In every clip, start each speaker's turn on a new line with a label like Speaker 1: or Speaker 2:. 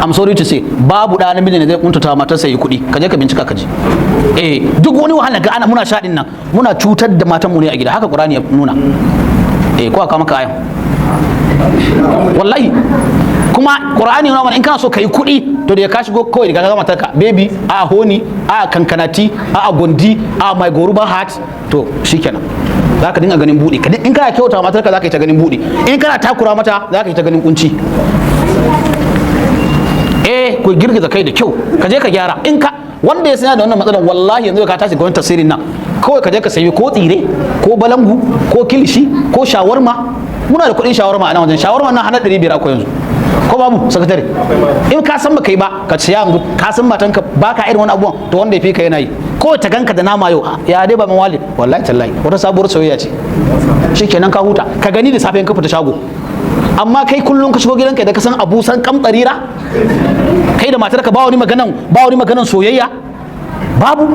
Speaker 1: I'm sorry to say babu da namiji ne zai kuntata matarsa yi kuɗi ka je ka bincika ka ji duk wani wahala ga ana muna shaɗin nan muna cutar da matan mu ne a gida haka Qur'ani ya nuna ko aka maka ayan wallahi kuma Qur'ani yana mana in kana so kai kuɗi to da ka shigo kawai da ka ga matarka baby a honi a kankanati a gondi a my goruba heart to shikenan za ka dinga ganin buɗe in kana kyauta matarka za ka yi ta ganin buɗe in kana takura mata za ka yi ta ganin kunci ku girgiza kai da kyau ka je ka gyara in ka wanda ya sanya da wannan matsalar wallahi yanzu ka tashi gwamnatin tafsirin nan kawai ka je ka sayi ko tsire ko balangu ko kilishi ko shawarma muna da kuɗin shawarma a nan wajen shawarma nan hana 500 akwai yanzu ko babu sakatare in ka san baka yi ba ka ce yanzu ka san matanka baka irin wani abubuwan to wanda ya fi ka yana yi ko ta ganka da nama yau ya dai ba man wali wallahi tallahi wata sabuwar soyayya ce shikenan ka huta ka gani da safe in ka fita shago amma kai kullum ka shigo gidanka da ka san abu san kamtsarira kai da matarka ba wani maganan soyayya babu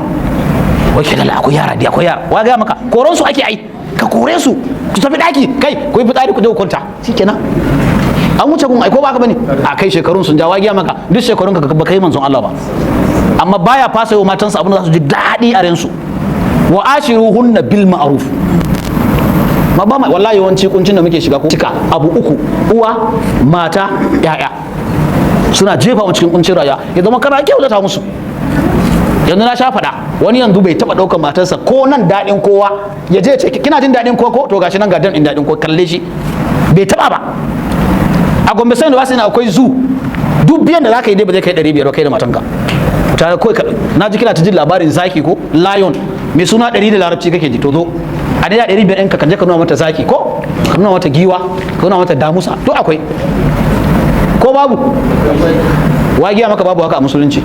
Speaker 1: wai ke dala akwai yara dai akwai yara wa ga maka koron su ake ai ka kore su ku tafi daki kai ku yi fitsari ku je ku kwanta shikenan an wuce gun ai ko ba ka bane a kai shekarun sun ja wa ga maka duk shekarun ka ba kai manzon Allah ba amma baya fasa yau matansa abin da za su ji daɗi a ransu wa ashiruhunna bil ma'ruf ma ba mai wallahi yawanci kuncin da muke shiga cika abu uku uwa mata yaya suna jefa mu cikin kuncin rayuwa ya zama kana kyautata musu yanzu na sha faɗa wani yanzu bai taɓa ɗaukar matarsa ko nan daɗin kowa ya je ce kina jin daɗin kowa ko to gashi nan ga daɗin daɗin kowa kalle shi bai taɓa ba a Gombe sai da wasu akwai zu duk biyan da zaka yi dai ba zai kai 500 ba kai da matanka ta kai na ji kina ta jin labarin zaki ko lion mai suna 100 da larabci kake ji to zo a naira 500 ɗinka kan je ka nuna mata zaki ko ka nuna mata giwa ka nuna mata damusa to akwai ko babu wagiya maka babu haka a musulunci